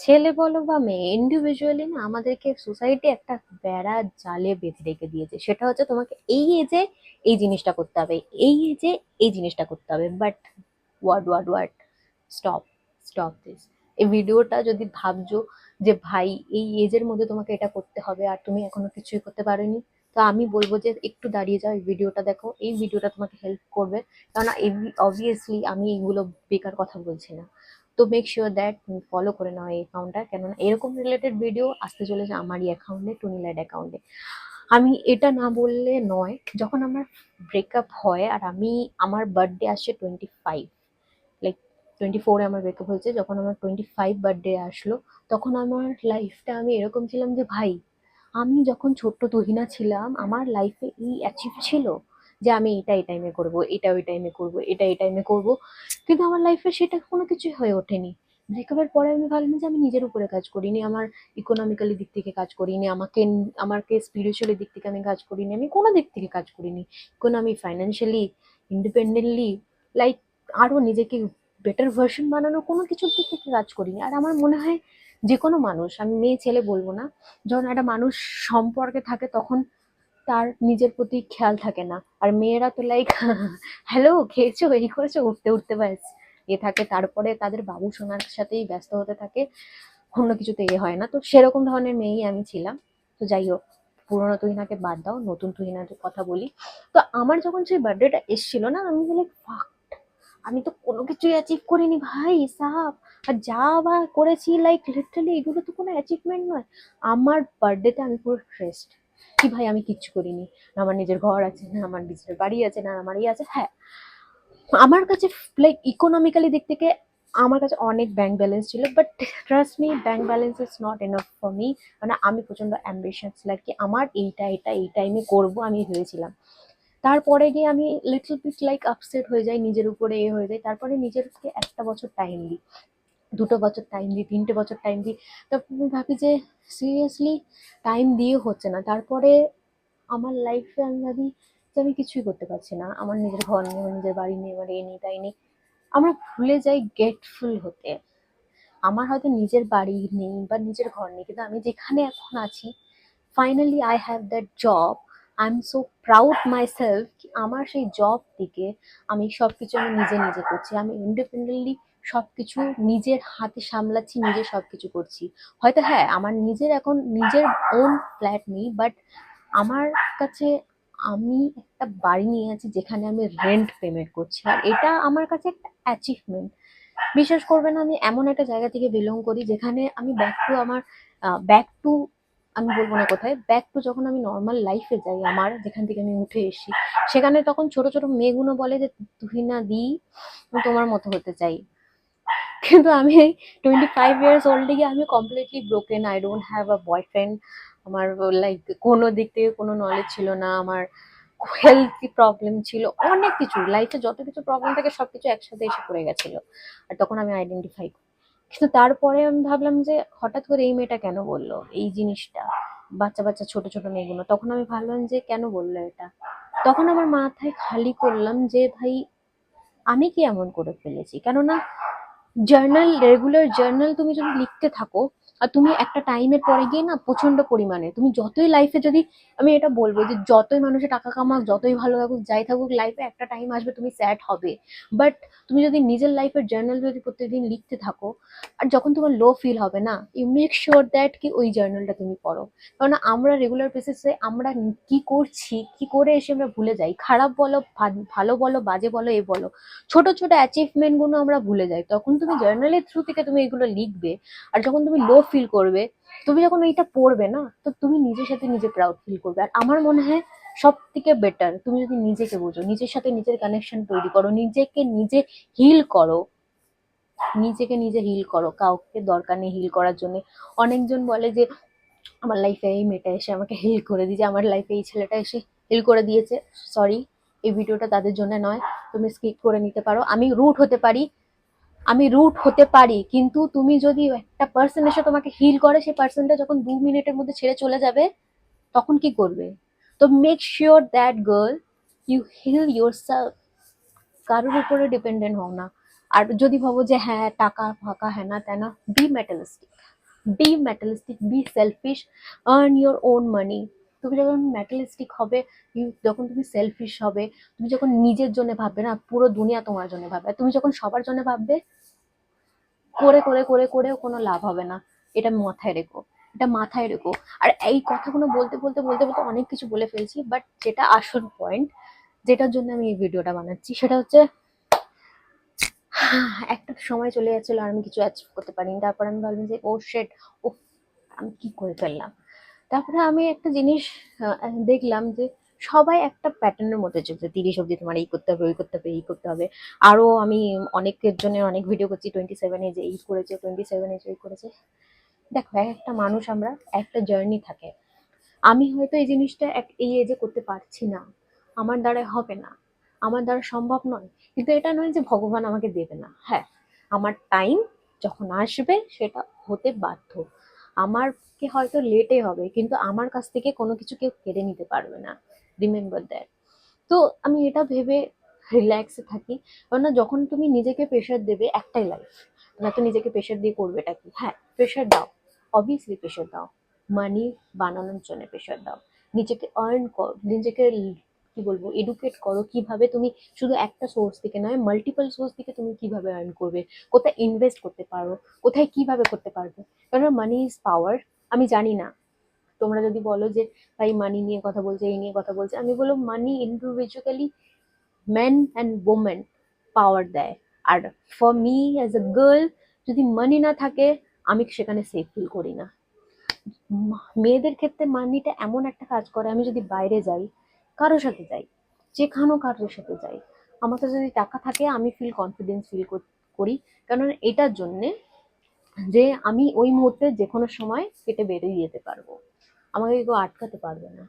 ছেলে বলো বা মেয়ে, ইন্ডিভিজুয়ালি না আমাদেরকে সোসাইটি একটা বেড়া জালে বেঁধে রেখে দিয়েছে। সেটা হচ্ছে তোমাকে এই এজে এই জিনিসটা করতে হবে, এই এজে এই জিনিসটা করতে হবে। But what, stop, stop this. এই ভিডিওটা যদি ভাবছো যে ভাই এই এজের মধ্যে তোমাকে এটা করতে হবে আর তুমি এখনো কিছুই করতে পারোনি, তো আমি বলবো যে একটু দাঁড়িয়ে যাও, এই ভিডিওটা দেখো, এই ভিডিওটা তোমাকে হেল্প করবে। কারণ অবভিয়াসলি আমি এইগুলো বেকার কথা বলছি না। তো মেক শিওর দ্যাট তুমি ফলো করে নাও এই অ্যাকাউন্টটা, কেননা এরকম রিলেটেড ভিডিও আসতে চলেছে আমারই অ্যাকাউন্টে, টুনিলাইট অ্যাকাউন্টে। আমি এটা না বললে নয়, যখন আমার ব্রেকআপ হয় আর আমার বার্থডে আসছে 25, লাইক 24-এ আমার ব্রেকআপ হয়েছে, যখন আমার 25 বার্থডে আসলো, তখন আমার লাইফটা আমি এরকম ছিলাম যে ভাই, আমি যখন ছোট্ট তুহিনা ছিলাম আমার লাইফে এই অ্যাচিভ ছিল যে আমি এটা এই টাইমে করবো, এটা ওই টাইমে করবো, এটা এই টাইমে করবো। কিন্তু আমার লাইফে সেটা কোনো কিছুই হয়ে ওঠেনি। ব্রেকআপের পরে আমি ভাবলাম যে আমি নিজের উপরে কাজ করিনি, আমার ইকোনমিক্যালি দিক থেকে কাজ করিনি, আমাকে স্পিরিচুয়ালি দিক থেকে আমি কাজ করিনি, আমি কোনো দিক থেকে কাজ করিনি। কোনো আমি ফাইন্যান্সিয়ালি ইন্ডিপেন্ডেন্টলি, লাইক আরো নিজেকে বেটার ভার্সন বানানোর কোনো কিছুর দিক থেকে কাজ করিনি। আর আমার মনে হয় যে কোনো মানুষ, আমি মেয়ে ছেলে বলবো না, যখন একটা মানুষ সম্পর্কে থাকে তখন তার নিজের প্রতি খেয়াল থাকে না। আর মেয়েরা তো লাইক হ্যালো খেয়েছো, এই করেছো, উঠতে উঠতে ব্যাস থাকে, তারপরে তাদের বাবু সোনার সাথেই ব্যস্ত হতে থাকে, অন্য কিছুতে হয় না। তো সেরকম ধরনের মেয়েই আমি ছিলাম। তো যাই হোক, পুরোনো তুহিনাকে বাদ দাও, নতুন তুহিনার কথা বলি। তো আমার যখন সেই বার্থডেটা এসেছিল না, আমি লাইক ফাক, আমি তো কোনো কিছুই অ্যাচিভ করিনি ভাই সাহাব। আর যা বা করেছি লাইক লিটারালি এগুলো তো কোনো অ্যাচিভমেন্ট নয়। আমার বার্থডেতে আমি পুরো স্ট্রেসড কি ভাই, আমি কিচ্ছু করিনি, না আমার নিজের ঘর আছে, না আমার নিজের বাড়ি আছে, না আমার ইয়ে আছে। হ্যাঁ, আমার কাছে লাইক ইকোনমিক্যালি দিক থেকে আমার কাছে অনেক ব্যাংক ব্যালেন্স ছিল, but trust me, bank balance is not enough for me. মানে আমি প্রচন্ড অ্যাম্বিশাস, লাইক কি আমার এটা এই টাইমে করবো আমি ভেবেছিলাম। তারপরে গিয়ে আমি লিটল বিট লাইক আপসেট হয়ে যাই, নিজের উপরে হয়ে যায়। তারপরে নিজেরকে একটা বছর টাইম দিই, 2টো বছর টাইম দিই, 3টে বছর টাইম দিই। তারপর আমি ভাবি যে সিরিয়াসলি টাইম দিয়ে হচ্ছে না। তারপরে আমার লাইফে আমি ভাবি যে আমি কিছুই করতে পারছি না, আমার নিজের ঘর নেই, আমার নিজের বাড়ি নেই, আমার এ নেই তাই নেই। আমরা ভুলে যাই গেটফুল হতে। আমার হয়তো নিজের বাড়ি নেই বা নিজের ঘর নেই, কিন্তু আমি যেখানে এখন আছি, finally I have that job, I am so proud my self. আমার সেই জব থেকে আমি সবকিছু আমি নিজে নিজে করছি, আমি ইন্ডিপেন্ডেন্টলি সবকিছু নিজের হাতে সামলাচ্ছি, নিজে সবকিছু করছি। হয়তো হ্যাঁ, আমার নিজের এখন নিজের ওন ফ্ল্যাট নেই, বাট আমার কাছে আমি একটা বাড়ি নিয়ে আছি যেখানে আমি রেন্ট পেমেন্ট করছি, আর এটা আমার কাছে একটা অ্যাচিভমেন্ট। বিশ্বাস করবে না, আমি এমন একটা জায়গা থেকে বিলং করি যেখানে আমি ব্যাক টু, আমি বলবো না কোথায়, ব্যাক টু যখন আমি নর্মাল লাইফে যাই, আমার যেখান থেকে আমি উঠে এসেছি, সেখানে তখন ছোট ছোট মেয়েগুলো বলে যে তুহিনা দি, আমি তোমার মতো হতে চাই। কিন্তু আমি 25 ইয়ার্স ওল্ডে গিয়ে আমি completely broken, I don't have a boyfriend. আমার লাইক কোনো দিক থেকে কোনো নলেজ ছিল না, আমার হেলথ প্রবলেম ছিল, অনেক কিছু লাইফে যত কিছু প্রবলেম থাকে সবকিছু একসাথে এসে পড়ে গেছিল। আর তখন আমি আইডেন্টিফাই, কিন্তু তারপরে আমি ভাবলাম যে হঠাৎ করে এই মেয়েটা কেন বললো এই জিনিসটা, বাচ্চা বাচ্চা ছোট ছোট মেয়েগুলো, তখন আমি ভাবলাম যে কেন বললো এটা। তখন আমার মাথায় খালি করলাম যে ভাই, আমি কি এমন করে ফেলেছি। কেননা জার্নাল, রেগুলার জার্নাল তুমি যদি লিখতে থাকো, আর তুমি একটা টাইমের পরে গিয়ে না প্রচন্ড পরিমাণে তুমি যতই লাইফে যদি, আমি এটা বলবো যে যতই মানুষের টাকা কামাক, যতই ভালো থাকুক, যাই থাকুক, লাইফে একটা টাইম আসবে তুমি স্যাড হবে। বাট তুমি যদি নিজের লাইফের জার্নাল যদি প্রত্যেকদিন লিখতে থাকো, আর যখন তোমার লো ফিল হবে না, ইউ মেক শিওর দ্যাট কি ওই জার্নালটা তুমি পড়ো। কারণ আমরা রেগুলার বেসিসে আমরা কি করছি, কি করে এসে আমরা ভুলে যাই। খারাপ বলো, ভালো বলো, বাজে বলো, এ বলো, ছোট ছোট অ্যাচিভমেন্ট গুলো আমরা ভুলে যাই। তখন তুমি জার্নালের থ্রু থেকে তুমি এগুলো লিখবে, আর যখন তুমি লো ফিল করবে, তুমি যখন এইটা পড়বে না, তো তুমি নিজের সাথে নিজে প্রাউড ফিল করবে। আর আমার মনে হয় সব থেকে বেটার তুমি যদি নিজেকে বোঝো, নিজের সাথে নিজের কানেকশন তৈরি করো, নিজেকে নিজে হিল করো, নিজেকে নিজে হিল করো, কাউকে দরকার নেই হিল করার জন্য। অনেকজন বলে যে আমার লাইফে এই মেয়েটা এসে আমাকে হিল করে দিয়েছে, আমার লাইফে এই ছেলেটা এসে হিল করে দিয়েছে। সরি, এই ভিডিওটা তাদের জন্য নয়, তুমি স্কিপ করে নিতে পারো। আমি রুট হতে পারি, কিন্তু তুমি যদি একটা পার্সন এসে তোমাকে হিল করে, সেই পার্সনটা যখন 2 মিনিটের মধ্যে ছেড়ে চলে যাবে, তখন কি করবে? তো make sure that girl, you heal yourself. কারোর উপরে ডিপেন্ডেন্ট হও না। আর যদি ভাবো যে হ্যাঁ টাকা ফাঁকা হ্যাঁ না তেনা, be materialistic, be selfish, earn your own money. তুমি যখন মেটালিস্টিক হবে, যখন তুমি সেলফিশ হবে, তুমি যখন নিজের জন্য ভাববে না, পুরো দুনিয়া তোমার জন্য ভাববে। তুমি যখন সবার জন্য ভাববে, করে করে করে করেও কোনো লাভ হবে না। এটা মাথায় রেখো, এটা মাথায় রেখো। আর এই কথাগুলো বলতে বলতে বলতে বলতে অনেক কিছু বলে ফেলছি, বাট যেটা আসল পয়েন্ট, যেটার জন্য আমি এই ভিডিওটা বানাচ্ছি, সেটা হচ্ছে একটা সময় চলে যাচ্ছিল আর আমি কিছু অ্যাচিভ করতে পারিনি। তারপর আমি ভাবলাম যে ও শেট, ও আমি কি করে ফেললাম। তারপরে আমি একটা জিনিস দেখলাম যে সবাই একটা প্যাটার্নের মধ্যে চলছে, 30 অব্দি তোমার এই করতে হবে, ওই করতে হবে, এই করতে হবে। আরো আমি অনেকের জন্য অনেক ভিডিও করছি, 27 এজে এই করেছে, 27 এজে এই করেছে। দেখো, একটা মানুষ, আমরা একটা জার্নি থাকে। আমি হয়তো এই জিনিসটা এই এজে করতে পারছি না, আমার দ্বারাই হবে না, আমার দ্বারা সম্ভব নয়, কিন্তু এটা নয় যে ভগবান আমাকে দেবে না। হ্যাঁ, আমার টাইম যখন আসবে সেটা হতে বাধ্য। আমার কে হয়তো লেটে হবে, কিন্তু আমার কাছ থেকে কোনো কিছু কেউ কেড়ে নিতে পারবে না। Remember that. তো আমি এটা ভেবে রিল্যাক্সে থাকি। কেননা যখন তুমি নিজেকে প্রেশার দেবে, একটাই লাইফ, তোমরা তো নিজেকে প্রেশার দিয়ে করবেটা কি? হ্যাঁ, প্রেশার দাও, অবভিয়াসলি প্রেশার দাও, মানি বানানোর জন্য প্রেশার দাও, নিজেকে আর্ন করো, নিজেকে কি বলবো, এডুকেট করো কিভাবে তুমি শুধু একটা সোর্স থেকে নয়, মাল্টিপল সোর্স থেকে তুমি কিভাবে আর্ন করবে, কোথায় ইনভেস্ট করতে পারো, কোথায় কিভাবে করতে পারবে। কারণ মানি ইজ পাওয়ার। আমি জানি না, তোমরা যদি বলো যে ভাই মানি নিয়ে কথা বলছে, এই নিয়ে কথা বলছে, আমি বলবো money individually men and women power দেয়। আর for me as a girl, যদি মানি না থাকে, আমি সেখানে সেফ ফিল করি না। মেয়েদের ক্ষেত্রে মানিটা এমন একটা কাজ করে, আমি যদি বাইরে যাই, কারোর সাথে যাই, যেখানো কারোর সাথে যাই, আমার কাছে যদি টাকা থাকে, আমি কনফিডেন্স ফিল করি। কারণ এটার জন্যে যে আমি ওই মুহূর্তে যে কোনো সময় কেটে বেরিয়ে যেতে পারবো, আমাকে কেউ আটকাতে পারবে না।